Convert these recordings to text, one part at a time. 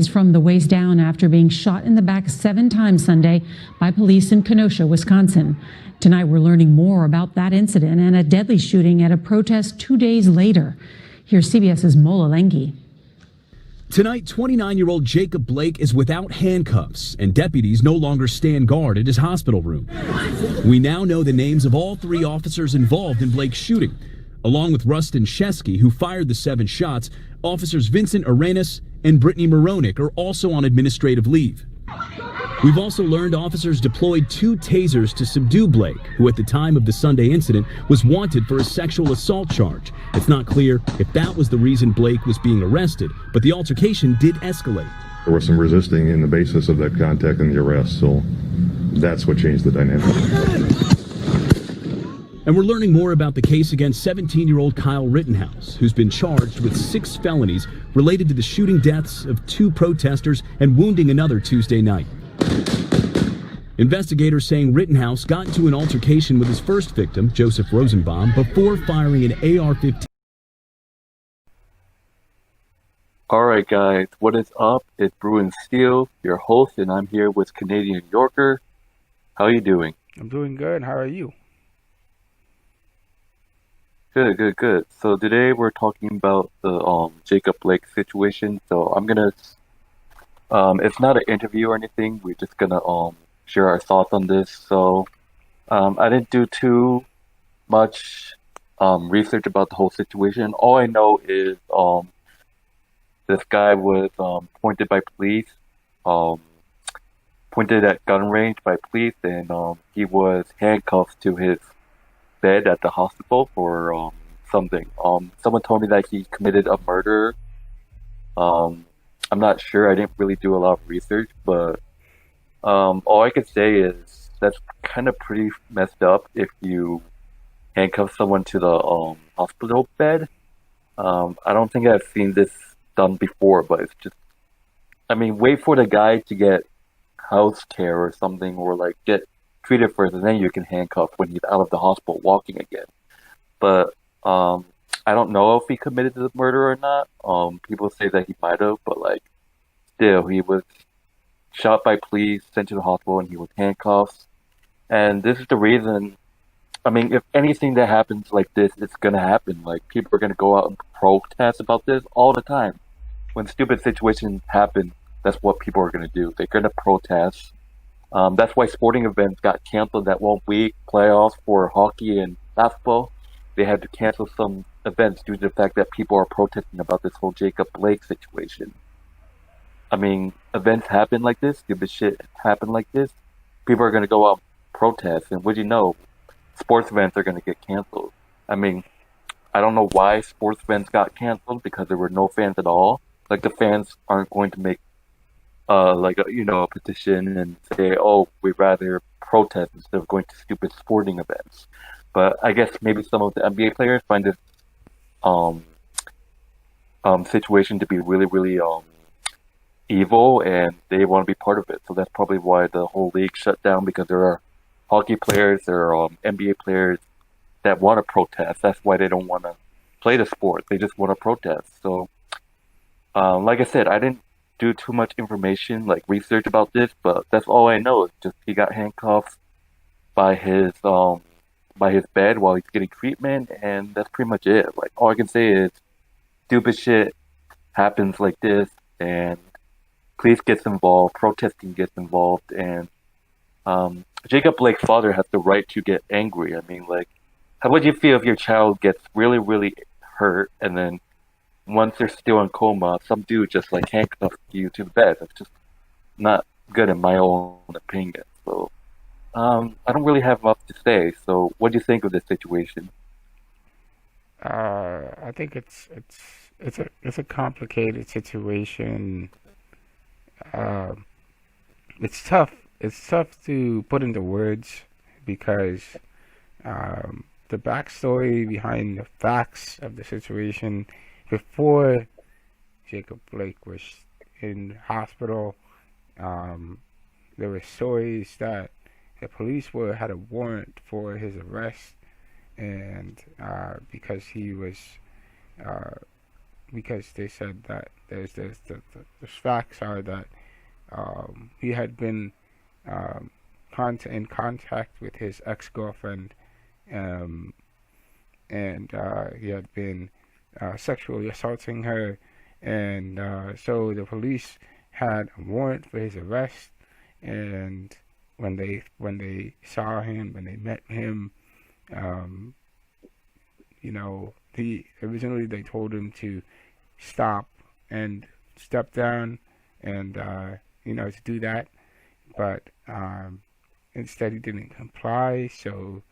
from the waist down after being shot in the back 7 times Sunday by police in Kenosha, Wisconsin. Tonight, we're learning more about that incident and a deadly shooting at a protest 2 days later. Here's CBS's Mola Lenghi. Tonight, 29-year-old Jacob Blake is without handcuffs, and deputies no longer stand guard at his hospital room. We now know the names of all 3 officers involved in Blake's shooting. Along with Rustin Shesky, who fired the 7 shots, officers Vincent Arenas and Brittany Moronic are also on administrative leave. We've also learned officers deployed 2 tasers to subdue Blake, who at the time of the Sunday incident was wanted for a sexual assault charge. It's not clear if that was the reason Blake was being arrested, but the altercation did escalate. There was some resisting in the basis of that contact and the arrest, so that's what changed the dynamic. And we're learning more about the case against 17-year-old Kyle Rittenhouse, who's been charged with 6 felonies related to the shooting deaths of 2 protesters and wounding another Tuesday night. Investigators saying Rittenhouse got into an altercation with his first victim, Joseph Rosenbaum, before firing an AR-15. Alright guys, what is up? It's Bruin Steele, your host, and I'm here with Canadian Yorker. How are you doing? I'm doing good. How are you? Good. So today we're talking about the Jacob Blake situation. So I'm gonna it's not an interview or anything. We're just gonna share our thoughts on this. So I didn't do too much research about the whole situation. All I know is this guy was pointed by police, pointed at gun range by police, and he was handcuffed to his bed at the hospital for something. Someone told me that he committed a murder. I'm not sure. I didn't really do a lot of research, but all I could say is that's kind of pretty messed up if you handcuff someone to the hospital bed. I don't think I've seen this done before, but it's just, I mean, wait for the guy to get house care or something, or like get treated first, and then you can handcuff when he's out of the hospital walking again. But I don't know if he committed the murder or not. People say that he might have, but like still, he was shot by police, sent to the hospital, and he was handcuffed. And this is the reason. I mean, if anything that happens like this, it's gonna happen. Like, people are gonna go out and protest about this all the time. When stupid situations happen, that's what people are gonna do. They're gonna protest. That's why sporting events got canceled that 1 week. Playoffs for hockey and basketball, they had to cancel some events due to the fact that people are protesting about this whole Jacob Blake situation. I mean, events happen like this, stupid shit happen like this. People are gonna go out and protest, and what do you know? Sports events are gonna get canceled. I mean, I don't know why sports events got canceled, because there were no fans at all. Like, the fans aren't going to make a petition and say, oh, we'd rather protest instead of going to stupid sporting events. But I guess maybe some of the NBA players find this situation to be really, really evil, and they want to be part of it. So that's probably why the whole league shut down, because there are hockey players, there are NBA players that want to protest. That's why they don't want to play the sport. They just want to protest. So, like I said, I didn't do too much information, like research about this, but that's all I know. It's just he got handcuffed by his bed while he's getting treatment, and that's pretty much it. Like, all I can say is stupid shit happens like this, and police gets involved, protesting gets involved, and Jacob Blake's father has the right to get angry. I mean, like, how would you feel if your child gets really, really hurt, and then once they're still in coma, some dude just like handcuffs you to the bed? It's just not good in my own opinion. So I don't really have much to say. So what do you think of this situation? I think it's a complicated situation. It's tough. It's tough to put into words, because the backstory behind the facts of the situation before Jacob Blake was in hospital, there were stories that the police had a warrant for his arrest, and because he was because they said that the facts are that he had been in contact with his ex-girlfriend, and he had been sexually assaulting her, and so the police had a warrant for his arrest. And when they saw him, when they met him, originally they told him to stop and step down and to do that, but instead he didn't comply. So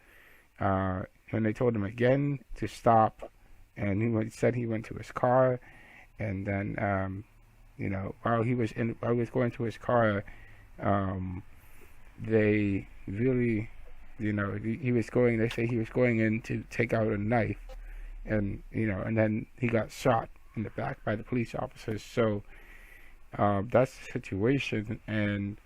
when they told him again to stop, and he said he went to his car, and then while he was going to his car, they really, they say he was going in to take out a knife, and then he got shot in the back by the police officers. So that's the situation, and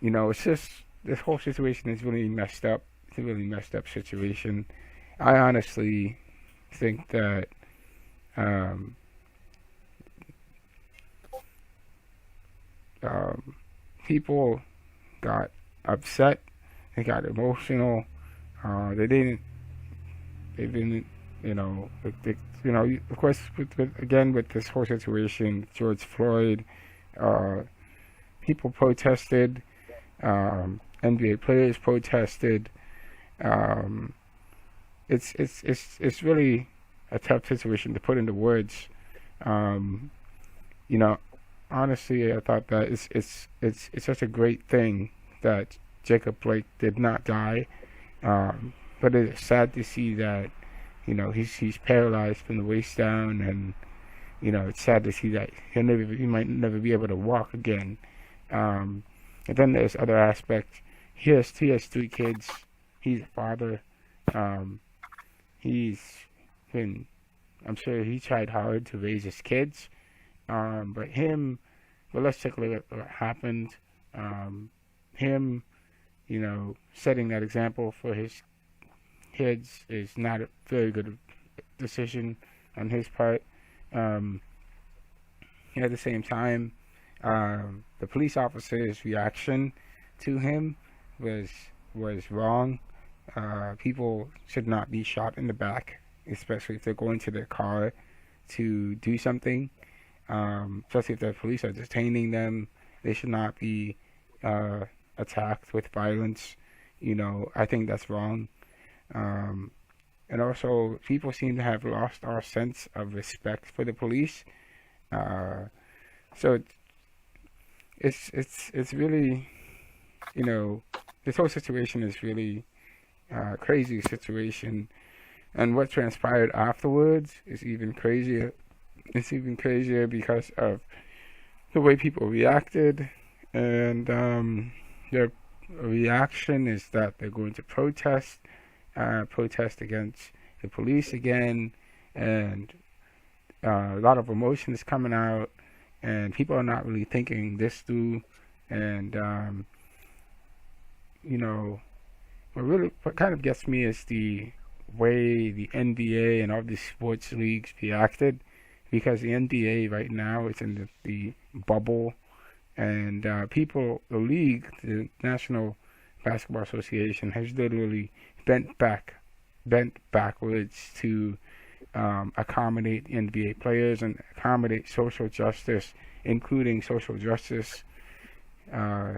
it's just, this whole situation is really messed up. It's a really messed up situation. I honestly think that people got upset, they got emotional. They didn't, of course, with this whole situation, George Floyd, people protested, NBA players protested. It's really a tough situation to put into words. Honestly, I thought that it's such a great thing that Jacob Blake did not die, but it's sad to see that he's paralyzed from the waist down, and it's sad to see that he might never be able to walk again. And then there's other aspects. He has 3 kids. He's a father. I'm sure he tried hard to raise his kids. But let's take a look at what happened. Him, setting that example for his kids is not a very good decision on his part. At the same time, the police officer's reaction to him was wrong. People should not be shot in the back, especially if they're going to their car to do something. Especially if the police are detaining them, they should not be attacked with violence. I think that's wrong. And also, people seem to have lost our sense of respect for the police. So it's really, this whole situation is really a crazy situation, and what transpired afterwards is even crazier. It's even crazier because of the way people reacted, and their reaction is that they're going to protest against the police again, and a lot of emotion is coming out, and people are not really thinking this through. And what kind of gets me is the way the NBA and all these sports leagues reacted, because the NBA right now is in the bubble, and the league, the National Basketball Association, has literally bent backwards to accommodate NBA players and accommodate social justice, including social justice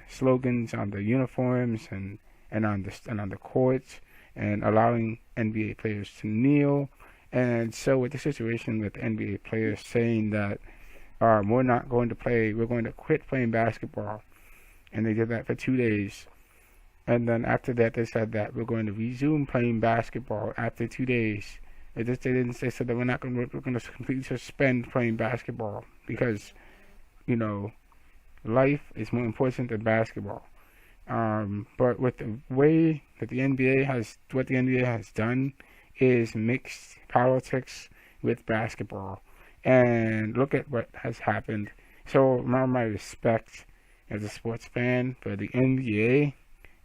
slogans on the uniforms and on the courts, and allowing NBA players to kneel. And so with the situation with NBA players saying that we're not going to play, we're going to quit playing basketball, and they did that for 2 days, and then after that they said that we're going to resume playing basketball after 2 days. They said that we're going to completely suspend playing basketball because life is more important than basketball. But with the way that the NBA has done is mixed politics with basketball, and look at what has happened. So my respect as a sports fan for the NBA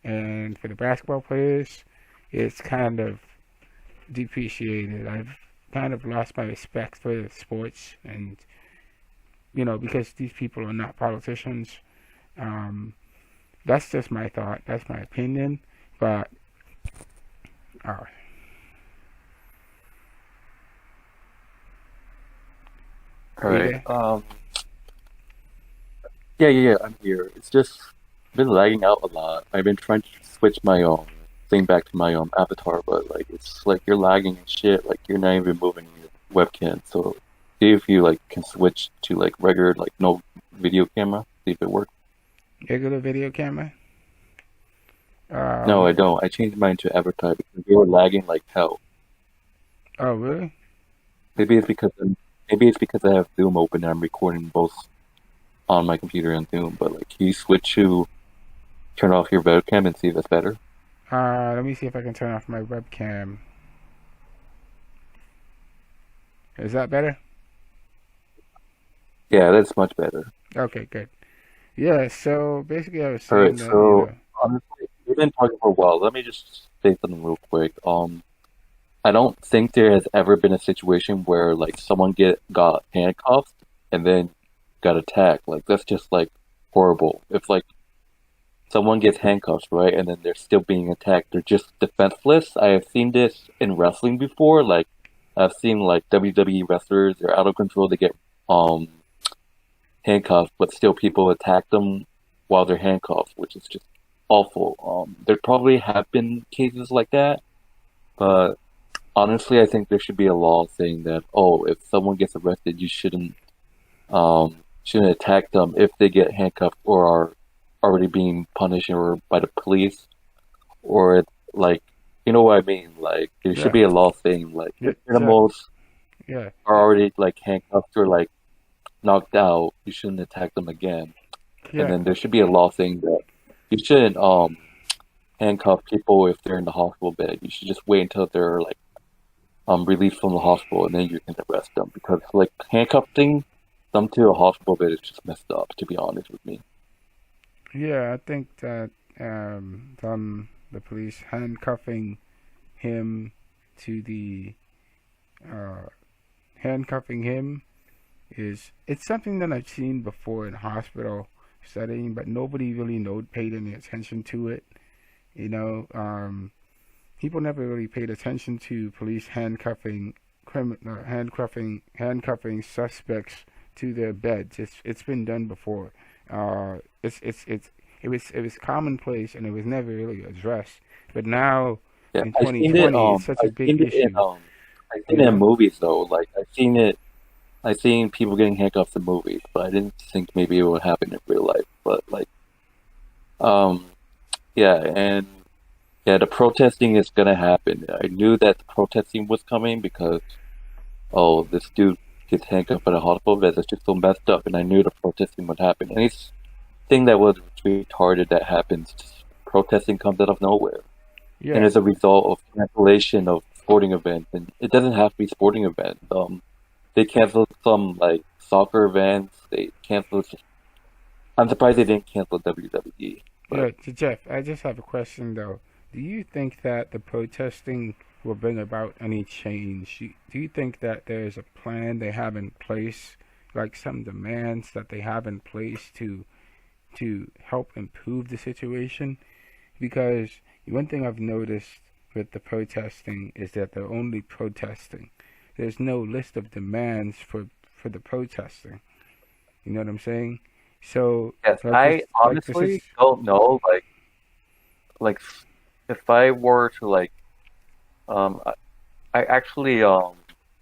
and for the basketball players, it's kind of depreciated. kind of lost my respect for sports, and because these people are not politicians. Um, that's just my thought. That's my opinion. But uh, All are you right. there? Yeah. I'm here. It's just been lagging out a lot. I've been trying to switch my thing back to my avatar, but like it's like you're lagging and shit. Like you're not even moving your webcam. So see if you like can switch to like regular, like no video camera. See if it works. Regular video camera. No, I Um. don't. I changed mine to avatar because they were lagging like hell. Oh, really? Maybe it's because I have Zoom open and I'm recording both on my computer and Zoom. But like, can you switch to turn off your webcam and see if that's better? Let me see if I can turn off my webcam. Is that better? Yeah, that's much better. Okay, good. Yeah. So basically, I was All saying right, that so honestly, we've been talking for a while. Let me just say something real quick. I don't think there has ever been a situation where like someone got handcuffed and then got attacked. Like that's just like horrible. If like someone gets handcuffed, right, and then they're still being attacked, they're just defenseless. I have seen this in wrestling before. Like I've seen like WWE wrestlers, they're out of control. They get um handcuffed, but still people attack them while they're handcuffed, which is just awful. There probably have been cases like that, but honestly, I think there should be a law saying that, oh, if someone gets arrested, you shouldn't attack them if they get handcuffed or are already being punished or by the police or like, you know what I mean? Like, there should yeah, be a law saying like yeah, if animals yeah, are already like handcuffed or like knocked out, you shouldn't attack them again. And yeah, then there should be a law saying that you shouldn't handcuff people if they're in the hospital bed. You should just wait until they're like released from the hospital and then you can arrest them because like handcuffing them to a hospital bed is just messed up, to be honest with me. yeah. I think that the police handcuffing him to the uh, handcuffing him is it's something that I've seen before in hospital setting, but nobody really paid any attention to it. You know, people never really paid attention to police handcuffing suspects to their beds. It's been done before. It was commonplace and it was never really addressed. But now Yeah, in I've seen it. 2020, it's such a I've big seen it in issue. I've You seen it in know? movies though. Like I've seen it. I've seen people getting handcuffed in movies, but I didn't think maybe it would happen in real life. But like, um, yeah, and yeah, the protesting is gonna happen. I knew that the protesting was coming because oh, this dude gets handcuffed at a hospital bed. That's just so messed up, and I knew the protesting would happen. Anything that was retarded that happens, just protesting comes out of nowhere. And Yeah, as a result of cancellation of sporting events, and it doesn't have to be sporting events. They canceled some like soccer events. They canceled. I'm surprised they didn't cancel WWE, but yeah. Jeff, I just have a question though. Do you think that the protesting will bring about any change? Do you think that there's a plan they have in place, like some demands that they have in place to help improve the situation? Because one thing I've noticed with the protesting is that they're only protesting. There's no list of demands for the protesting. You know what I'm saying? So yes, like this, I like this is honestly don't know. Like if I were to like, I actually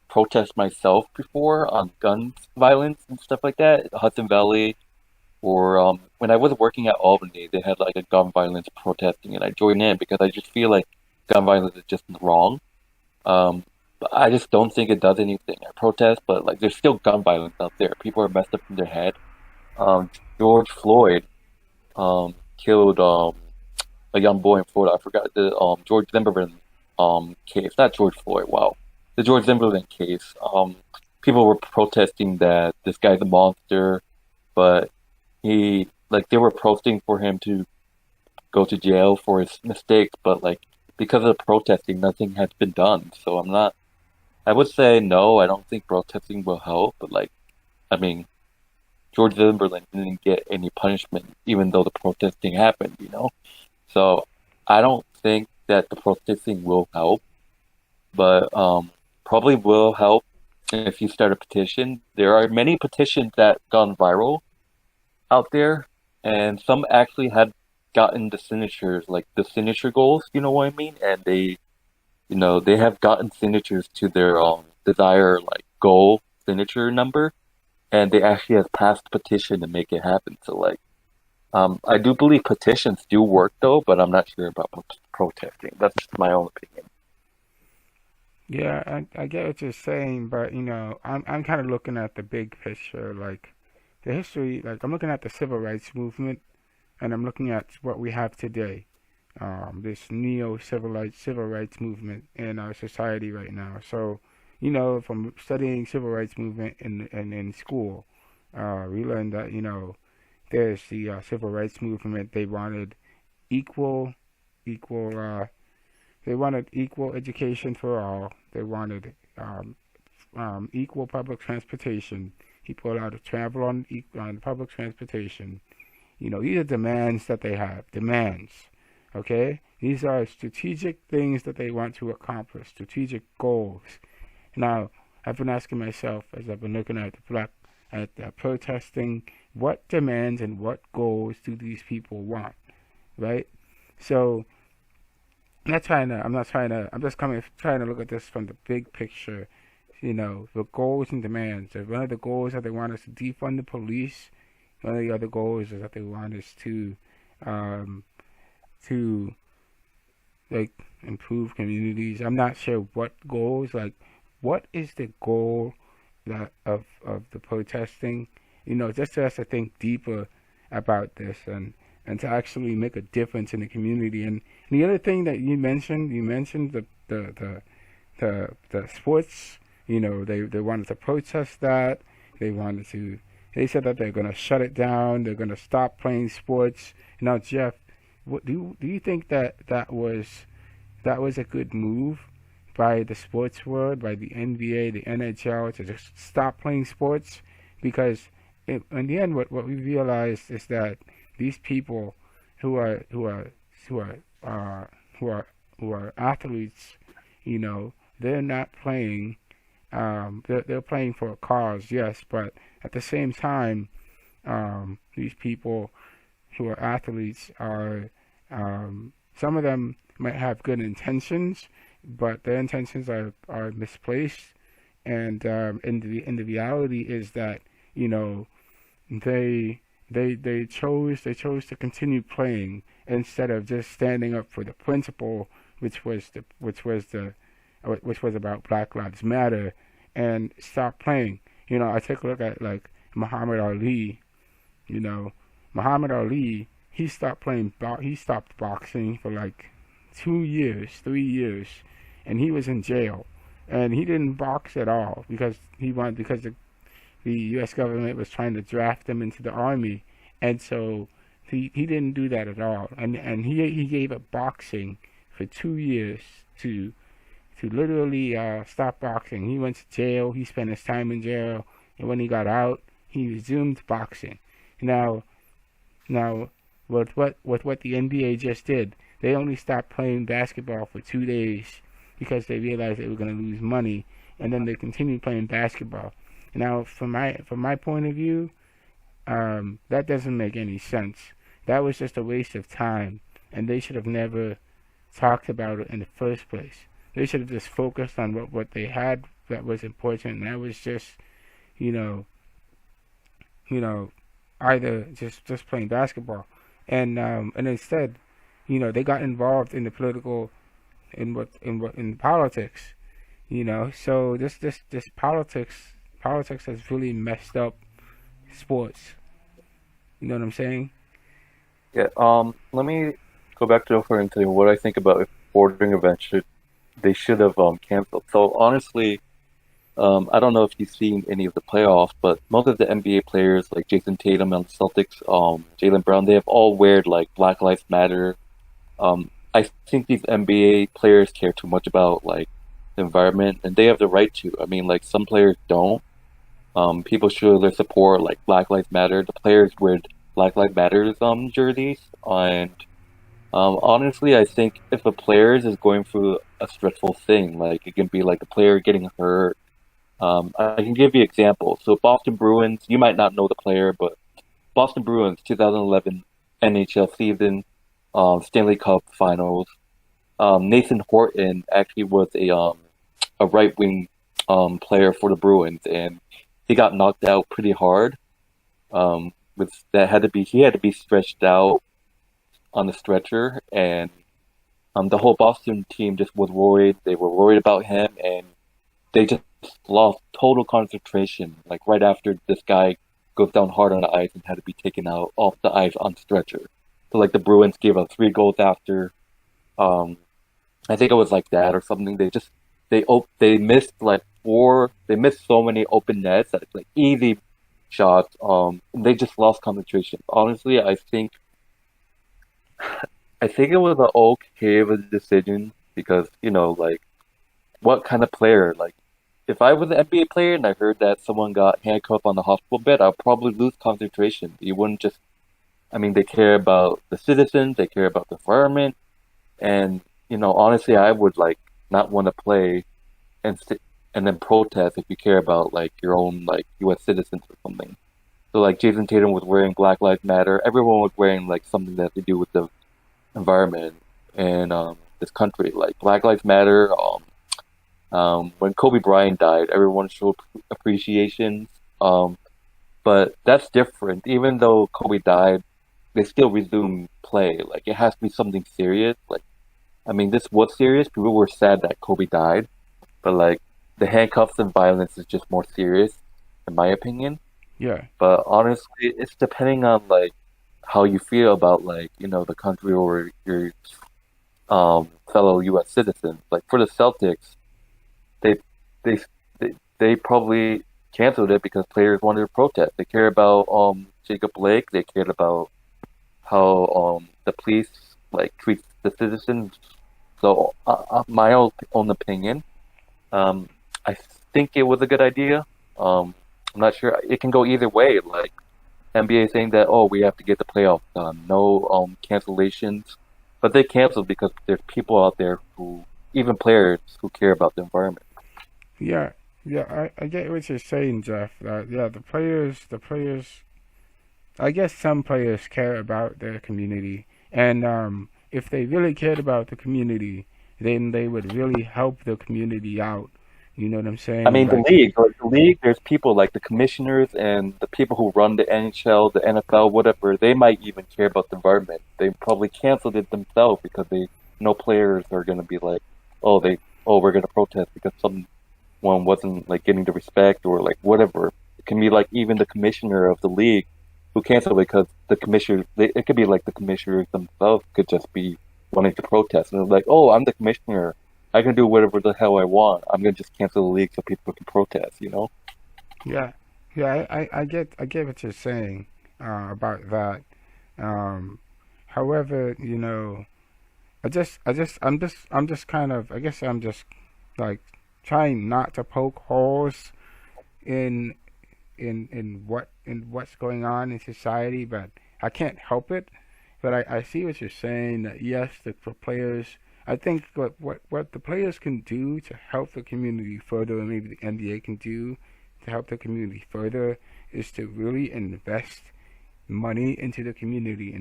protest myself before on gun violence and stuff like that, Hudson Valley, or when I was working at Albany, they had like a gun violence protesting, and I joined in because I just feel like gun violence is just wrong. Um, but I just don't think it does anything. I protest, but like there's still gun violence out there. People are messed up in their head. Um, George Floyd killed a young boy in Florida. I forgot the George Zimmerman case. Not George Floyd. Wow, the George Zimmerman case. People were protesting that this guy's a monster, but he like they were protesting for him to go to jail for his mistakes. But like because of the protesting, nothing has been done. So I'm not I would say no. I don't think protesting will help. But like, I mean, George Zimmerman didn't get any punishment, even though the protesting happened. So I don't think that the protesting will help, but probably will help if you start a petition. There are many petitions that gone viral out there, and some actually had gotten the signatures, like the signature goals. You know what I mean? And they have gotten signatures to their desire like goal signature number, and they actually have passed petition to make it happen. So like, I do believe petitions do work though, but I'm not sure about protesting. That's just my own opinion. Yeah, I get what you're saying, but I'm kind of looking at the big picture, like the history. Like I'm looking at the civil rights movement, and I'm looking at what we have today. This neo civil rights movement in our society right now. So, from studying civil rights movement in school, we learned that there's the civil rights movement. They wanted equal equal. They wanted equal education for all. They wanted equal public transportation. People allowed to travel on public transportation. These are demands that they have. Demands. Okay? These are strategic things that they want to accomplish. Strategic goals. Now, I've been asking myself as I've been looking at the protesting, what demands and what goals do these people want? Right? So I'm just trying to look at this from the big picture, the goals and demands. One of the goals that they want us to defund the police. One of the other goals is that they want us to like improve communities. I'm not sure what goals, like what is the goal of the protesting? Just for us to think deeper about this and to actually make a difference in the community. And the other thing that you mentioned the sports. They wanted to protest that. They said that they're going to shut it down. They're going to stop playing sports. Now, Jeff, what do you think that was a good move by the sports world, by the NBA, the NHL, to just stop playing sports? Because in the end, what we realized is that these people who are athletes, they're not playing. They're playing for a cause, yes, but at the same time, these people who are athletes are some of them might have good intentions, but their intentions are misplaced, and the reality is that they chose to continue playing instead of just standing up for the principle, which was about Black Lives Matter, and stop playing. I take a look at like Muhammad Ali. Muhammad Ali, he stopped boxing for like 2 years, 3 years, and he was in jail, and he didn't box at all because the U.S. government was trying to draft him into the army, and so he didn't do that at all, and he gave up boxing for 2 years to literally stop boxing. He went to jail. He spent his time in jail, and when he got out, he resumed boxing. Now, with what the NBA just did, they only stopped playing basketball for 2 days because they realized they were going to lose money, and then they continued playing basketball. Now, from my point of view, that doesn't make any sense. That was just a waste of time, and they should have never talked about it in the first place. They should have just focused on what they had that was important, and that was just, either just playing basketball, and instead, they got involved in the political, in politics, So this politics has really messed up sports. You know what I'm saying? Yeah. Let me go back to referring to what I think about if sporting events should have canceled. So honestly, I don't know if you've seen any of the playoffs, but most of the NBA players, like Jason Tatum on the Celtics, Jaylen Brown, they have all wear like Black Lives Matter. I think these NBA players care too much about like the environment, and they have the right to. I mean, like some players don't. People show their support, like Black Lives Matter. The players wear Black Lives Matter jerseys, and honestly, I think if a player is going through a stressful thing, like it can be like a player getting hurt. I can give you an example. So Boston Bruins, you might not know the player, but Boston Bruins 2011 NHL season, Stanley Cup Finals. Nathan Horton actually was a right wing player for the Bruins, and he got knocked out pretty hard. With that he had to be stretched out on the stretcher, and the whole Boston team just was worried. They were worried about him, and they just lost total concentration. Like right after this guy goes down hard on the ice and had to be taken out off the ice on stretcher. So like the Bruins gave up 3 goals after. I think it was like that or something. They missed like 4. They missed so many open nets that like easy shots. They just lost concentration. Honestly, I think it was an okay of a decision because like what kind of player like. If I was an NBA player and I heard that someone got handcuffed on the hospital bed, I'd probably lose concentration. You wouldn't just, I mean, they care about the citizens, they care about the environment, and honestly, I would like not want to play and then protest if you care about like your own like U.S. citizens or something. So like Jason Tatum was wearing Black Lives Matter. Everyone was wearing like something that had to do with the environment and this country, like Black Lives Matter. When Kobe Bryant died, everyone showed appreciation. But that's different. Even though Kobe died, they still resumed play. Like it has to be something serious. Like, I mean, this was serious. People were sad that Kobe died, but like the handcuffs and violence is just more serious, in my opinion. Yeah. But honestly, it's depending on like how you feel about like the country or your fellow U.S. citizens. Like for the Celtics. They probably canceled it because players wanted to protest. They care about Jacob Blake. They cared about how the police like treats the citizens. So my own opinion, I think it was a good idea. I'm not sure. It can go either way. Like NBA saying that we have to get the playoffs done. No cancellations, but they canceled because there's people out there who even players who care about the environment. Yeah, I get what you're saying, Jeff. Yeah, the players, I guess some players care about their community, and if they really cared about the community, then they would really help the community out. You know what I'm saying? I mean, the league, there's people like the commissioners and the people who run the NHL, the NFL, whatever, they might even care about the environment. They probably canceled it themselves because no players are going to be like, we're going to protest because someone wasn't like getting the respect or like whatever. It can be like even the commissioner of the league who canceled because the commissioner, it could be like the commissioners themselves could just be wanting to protest. And they're like, I'm the commissioner. I can do whatever the hell I want. I'm going to just cancel the league so people can protest, Yeah, I get what you're saying about that. However, I'm just kind of, I guess I'm just like trying not to poke holes in what's going on in society, but I can't help it. But I see what you're saying, that yes, the players, I think what the players can do to help the community further, and maybe the NBA can do to help the community further, is to really invest money into the community,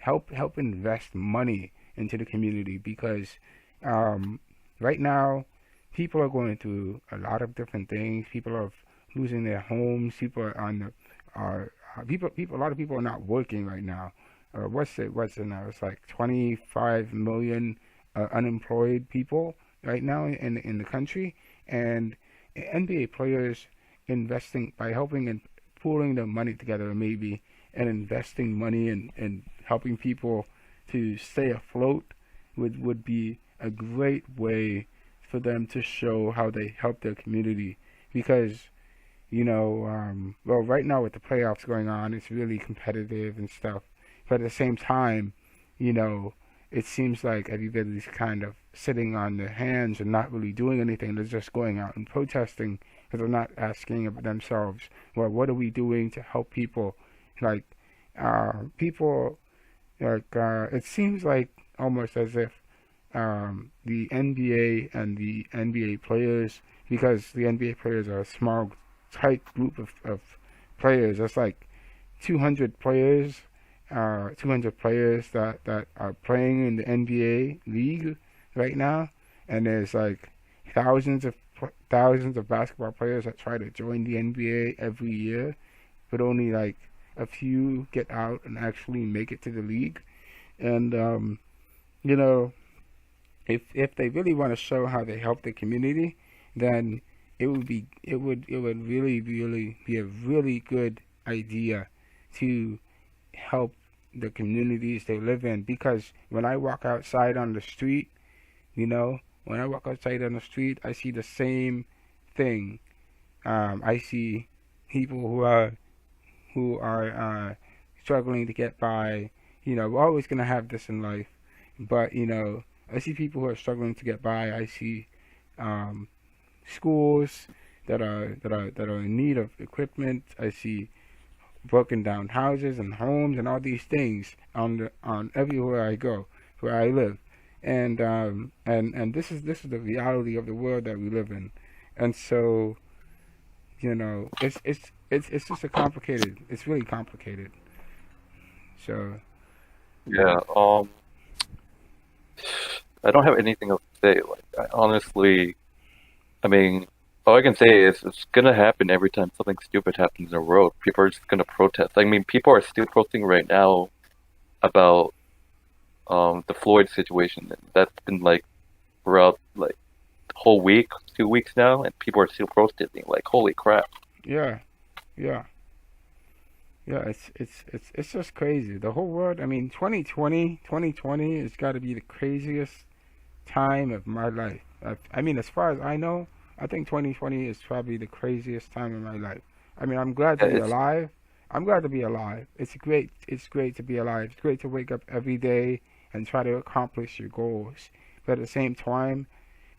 help invest money into the community, because right now people are going through a lot of different things. People are losing their homes. People are on a lot of people are not working right now. What's it now? It's like 25 million unemployed people right now in the country, and NBA players investing by helping and pooling their money together maybe and investing money and helping people to stay afloat would be a great way for them to show how they help their community, because right now with the playoffs going on, it's really competitive and stuff, but at the same time, it seems like everybody's kind of sitting on their hands and not really doing anything. They're just going out and protesting because they're not asking of themselves, well, what are we doing to help people? Like, people, it seems like almost as if the NBA and the NBA players, because the NBA players are a small, tight group of players. That's like 200 players, 200 players that are playing in the NBA league right now, and there's like thousands of basketball players that try to join the NBA every year, but only like a few get out and actually make it to the league. And you know, if they really want to show how they help the community, then it would really be a really good idea to help the communities they live in. Because when I walk outside on the street, when I walk outside on the street, I see the same thing. I see people who are struggling to get by. We're always gonna have this in life, but I see people who are struggling to get by. I see schools that are in need of equipment. I see broken down houses and homes and all these things on everywhere I go, where I live. And this is the reality of the world that we live in. And so, it's just it's really complicated. So Yeah. I don't have anything else to say. Like, honestly, I mean, all I can say is it's gonna happen every time something stupid happens in the world. People are just gonna protest. I mean, people are still protesting right now about the Floyd situation. That's been like throughout like the whole week, 2 weeks now, and people are still protesting. Like, holy crap! yeah, yeah, yeah. It's just crazy. The whole world. I mean, 2020 has got to be the craziest time of my life. I mean, as far as I know, I think 2020 is probably the craziest time of my life. I mean, I'm glad to be It's alive. I'm glad to be alive. It's great. It's great to be alive. It's great to wake up every day and try to accomplish your goals. But at the same time,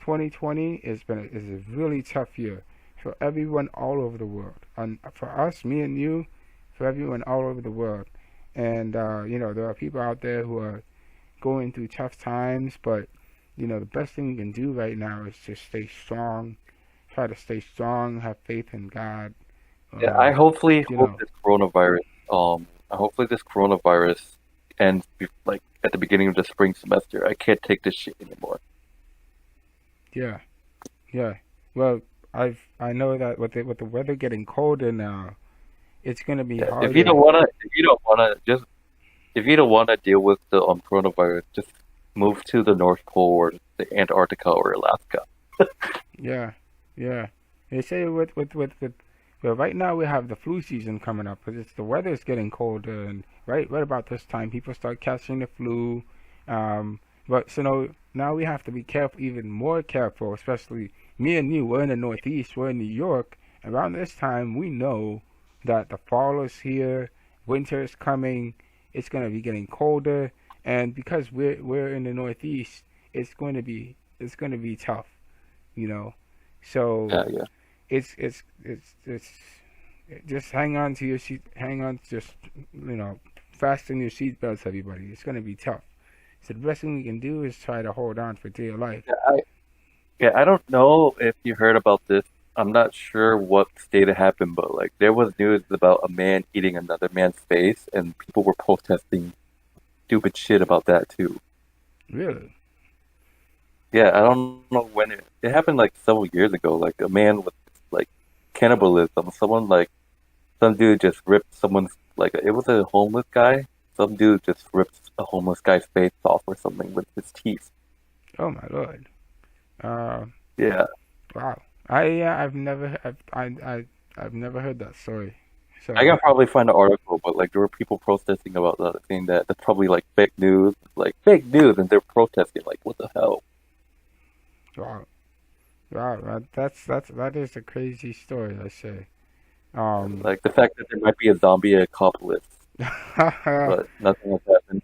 2020 is a really tough year for everyone all over the world, and for us, me and you, for everyone all over the world. And there are people out there who are going through tough times, but the best thing you can do right now is just stay strong. Try to stay strong. Have faith in God. Yeah, I hopefully You hope know, this coronavirus, hopefully this coronavirus ends like at the beginning of the spring semester. I can't take this shit anymore. yeah, yeah. Well, I know that with the weather getting colder now, it's gonna be Yeah, harder. if you don't wanna deal with the coronavirus, just move to the North Pole or the Antarctica or Alaska. Yeah, yeah. They say well, right now we have the flu season coming up because the weather's getting colder, and right about this time people start catching the flu. But now we have to be careful, even more careful, especially me and you. We're in the Northeast, we're in New York. Around this time, we know that the fall is here, winter is coming, it's gonna be getting colder, and because we're in the Northeast, it's gonna be tough, you know. So Yeah, yeah. it's just hang on to your seat, just fasten your seatbelts, everybody. It's gonna be tough. So the best thing we can do is try to hold on for dear life. Yeah, I don't know if you heard about this. I'm not sure what state it happened, but like there was news about a man eating another man's face, and people were protesting stupid shit about that too. Really? Yeah, I don't know when it happened like several years ago. Like a man with like cannibalism. Some dude just ripped someone's it was a homeless guy. Some dude just ripped a homeless guy's face off or something with his teeth. Oh my lord. Uh, Yeah, wow. I've never heard that story. I So can probably find an article, but like there were people protesting about that, saying that that's probably like fake news, and they're protesting like, what the hell? wow, wow. That is a crazy story, I say. Um, Like the fact that there might be a zombie apocalypse, but nothing has happened.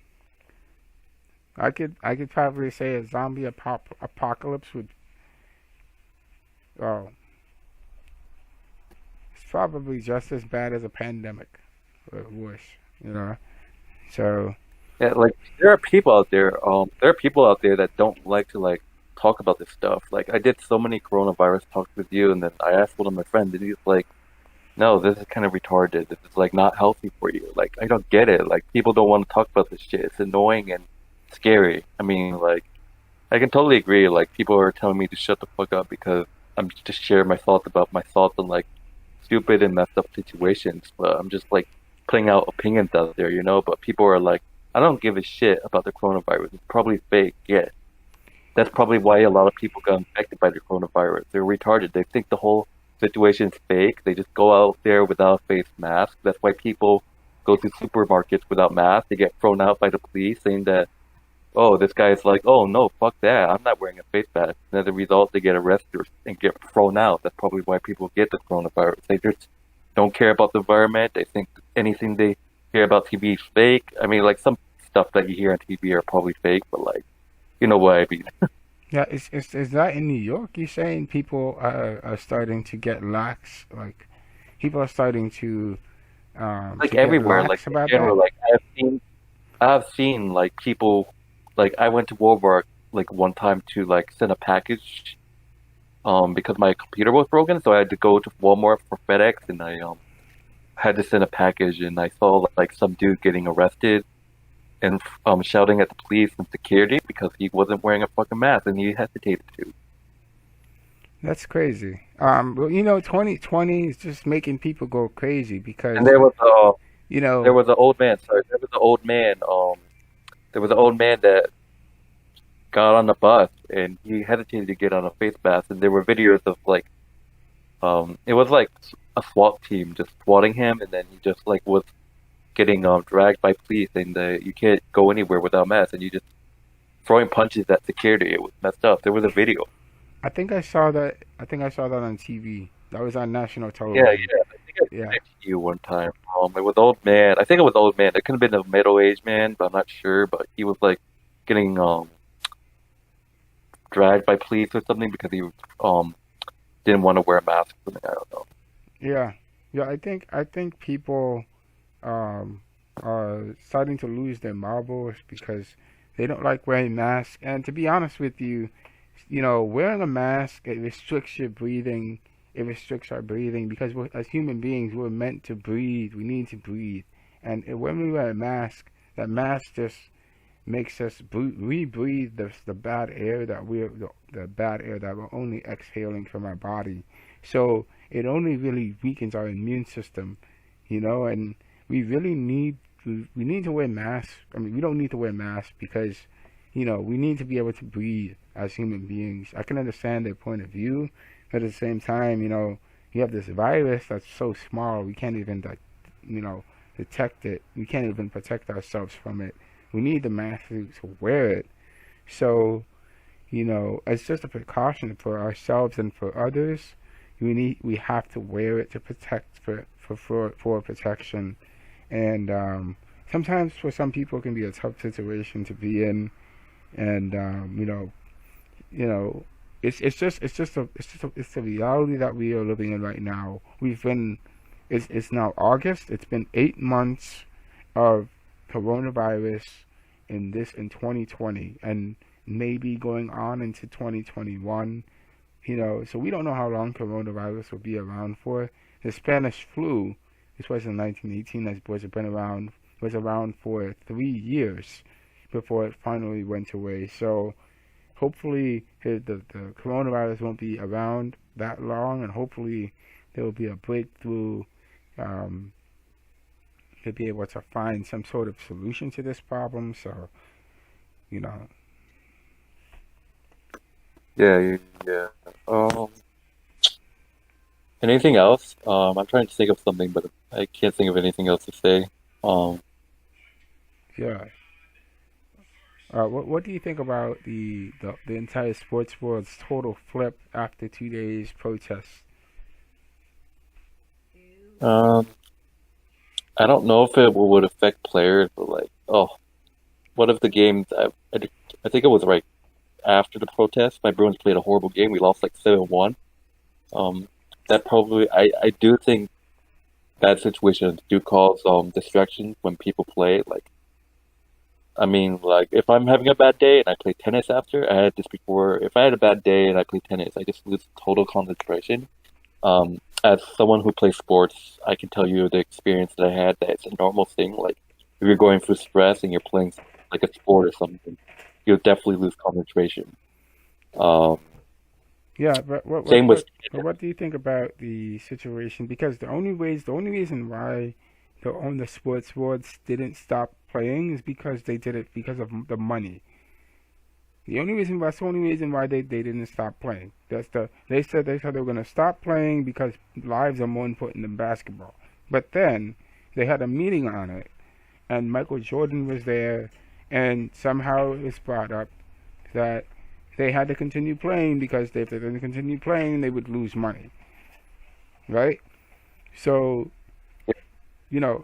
I could probably say a zombie apocalypse would. Oh, it's probably just as bad as a pandemic, or worse. You know. So Yeah, like there are people out there. There are people out there that don't like to like talk about this stuff. Like I did so many coronavirus talks with you, and then I asked one of my friends, and he's like, "No, this is kind of retarded. This is like not healthy for you." Like I don't get it. Like people don't want to talk about this shit. It's annoying and scary. I mean, like I can totally agree. Like people are telling me to shut the fuck up because I'm just sharing my thoughts about my thoughts on like stupid and messed up situations. But I'm just like putting out opinions out there, you know. But people are like, I don't give a shit about the coronavirus. It's probably fake. Yeah, that's probably why a lot of people got infected by the coronavirus. They're retarded. They think the whole situation is fake. They just go out there without a face mask. That's why people go to supermarkets without masks. They get thrown out by the police saying that, oh, this guy is like, oh no, fuck that. I'm not wearing a face mask. And as a result, they get arrested and get thrown out. That's probably why people get the coronavirus. They just don't care about the environment. They think anything they hear about TV is fake. I mean, like some stuff that you hear on TV are probably fake, but like, you know what I mean. yeah, is that in New York? You're saying people are starting to get lax, like people are starting Like to get everywhere, like lax in about general, that. like I've seen like people, like I went to Walmart like one time to like send a package, because my computer was broken, so I had to go to Walmart for FedEx, and I had to send a package, and I saw like some dude getting arrested and shouting at the police and security because he wasn't wearing a fucking mask and he hesitated to. That's crazy. Well, 2020 is just making people go crazy And because, you there know, was an old man. Sorry, there was an old man. There was an old man that got on the bus and he hesitated to get on a face mask, and there were videos of like, it was like a SWAT team just swatting him, and then he just like was getting dragged by police, and you can't go anywhere without mask, and you just throwing punches at security. It was messed up. There was a video. I think I saw that. I think I saw that on TV. That was on national Yeah, television. yeah. I think I sent Yeah, it to you one time. It was old man. I think it was old man. It could have been a middle-aged man, but I'm not sure. But he was like getting dragged by police or something because he didn't want to wear a mask or something. I don't know. yeah, yeah. I think people um are starting to lose their marbles because they don't like wearing masks. And to be honest with you, wearing a mask, it restricts your breathing. It restricts our breathing because as human beings, we're meant to breathe. We need to breathe. And when we wear a mask, that mask just makes us re-breathe the bad air that the bad air that we're only exhaling from our body. So it only really weakens our immune system, and we need to wear masks. I mean, we don't need to wear masks because we need to be able to breathe as human beings. I can understand their point of view, but at the same time, you have this virus that's so small, we can't even, detect it. We can't even protect ourselves from it. We need the mask to wear it. So, it's just a precaution for ourselves and for others. We have to wear it to protect for protection. And sometimes for some people it can be a tough situation to be in. And you know, it's the reality that we are living in right now. It's now August. It's been 8 months of coronavirus in 2020, and maybe going on into 2021. So we don't know how long coronavirus will be around for. The Spanish flu, this was in 1918, was around for 3 years before it finally went away. So hopefully the coronavirus won't be around that long, and hopefully there will be a breakthrough to be able to find some sort of solution to this problem. So, you know, Yeah, yeah. Anything else? I'm trying to think of something, but I can't think of anything else to say. Um, yeah. What do you think about the entire sports world's total flip after 2 days protests? um, I don't know if it would affect players, but like, oh, one of the games, I think it was right after the protest, my Bruins played a horrible game. We lost like 7-1. That probably, I do think bad situations do cause distractions when people play. Like, I mean, like if I'm having a bad day and I play tennis after, I had this before. If I had a bad day and I play tennis, I just lose total concentration. As someone who plays sports, I can tell you the experience that I had. That it's a normal thing. Like if you're going through stress and you're playing like a sport or something, you'll definitely lose concentration. Um, Yeah, but Same with what do you think about the situation? Because the only reason why the sports boards didn't stop playing is because they did it because of the money. That's the only reason why they didn't stop playing. They said they were gonna stop playing because lives are more important than basketball. But then they had a meeting on it, and Michael Jordan was there, and somehow it was brought up that they had to continue playing because if they didn't continue playing, they would lose money, right? So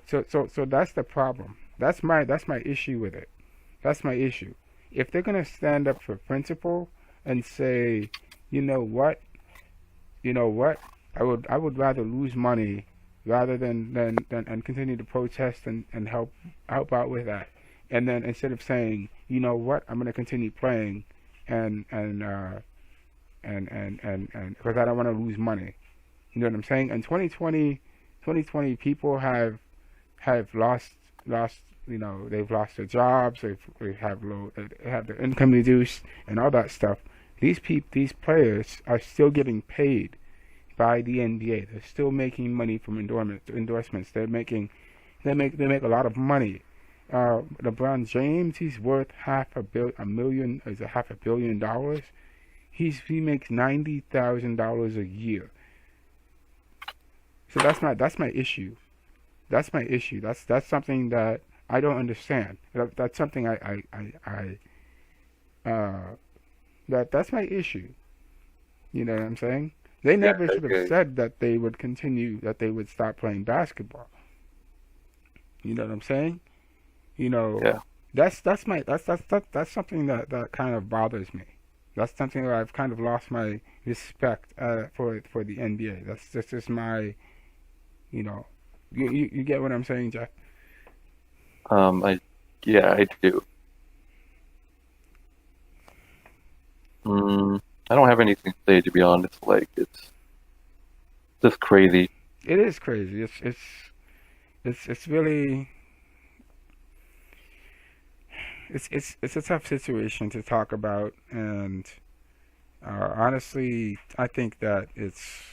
so that's the problem. That's my issue with it. That's my issue. If they're gonna stand up for principle and say, you know what, I would rather lose money rather than and continue to protest and help out with that. And then instead of saying, you know what, I'm gonna continue playing and because I don't want to lose money. You know what I'm saying? In 2020 people have lost, they've lost their jobs, they have their income reduced and all that stuff. These players are still getting paid by the NBA. They're still making money from endorsements. They make a lot of money. LeBron James, he's worth $500 million. He makes $90,000 a year. So that's my issue. That's my issue. That's something that I don't understand. That's something that's my issue. You know what I'm saying? They never should have said that they would stop playing basketball. You know what I'm saying? yeah. That's something that kind of bothers me. That's something where I've kind of lost my respect for the NBA. That's just my, you get what I'm saying, Jeff? I do. I don't have anything to say, to be honest. Like it's just crazy. It is crazy. It's really it's a tough situation to talk about, and honestly, I think that it's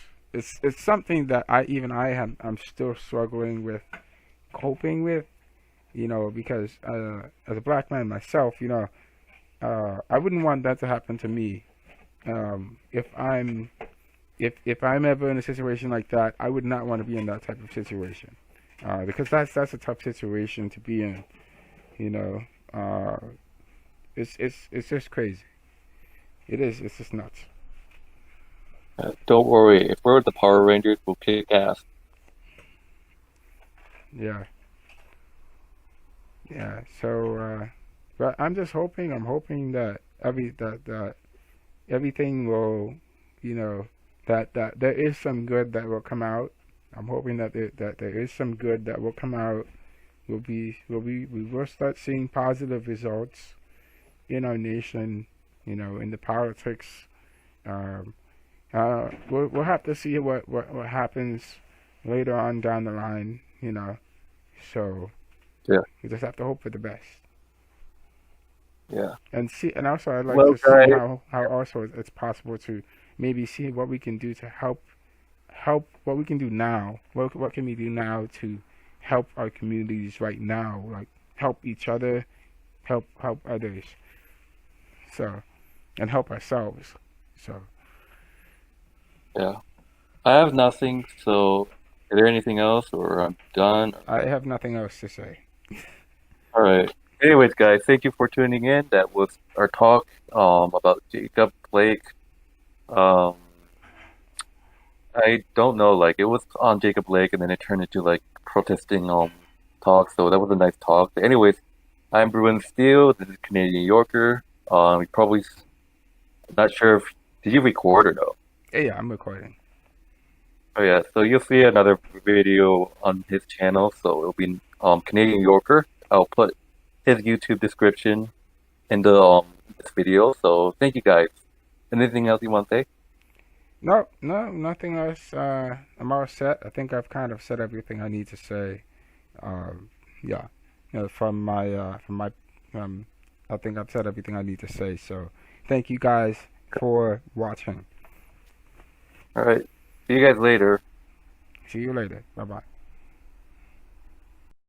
something that I'm still struggling with coping with, because as a black man myself, I wouldn't want that to happen to me. If I'm ever in a situation like that, I would not want to be in that type of situation, because that's a tough situation to be in. It's just crazy. It is. It's just nuts. Don't worry. If we're the Power Rangers, we'll kick ass. Yeah. Yeah. So, but I'm hoping that everything will, that there is some good that will come out. I'm hoping that there is some good that will come out. We will start seeing positive results in our nation, in the politics. We'll have to see what happens later on down the line, So Yeah. we just have to hope for the best. Yeah. And also I'd like Well, to see guys. how also it's possible to maybe see what we can do to help what we can do now. What can we do now to help our communities right now, like help each other, help others, so, and help ourselves. So Yeah. I have nothing. So, is there anything else, or I'm done? I have nothing else to say. All right. Anyways, guys, thank you for tuning in. That was our talk about Jacob Blake. Um, I don't know, like it was on Jacob Blake, and then it turned into like protesting talk. So that was a nice talk. But anyways, I'm Bruin Steele. This is Canadian Yorker. You probably not sure if did you record or no? Yeah, I'm recording. Oh yeah, so you'll see another video on his channel. So it'll be Canadian Yorker. I'll put his YouTube description in the this video. So thank you guys. Anything else you want to say? No, nothing else. I'm all set. I think I've kind of said everything I need to say. Yeah, I think I've said everything I need to say. So, thank you guys for watching. All right. See you guys later. See you later. Bye bye.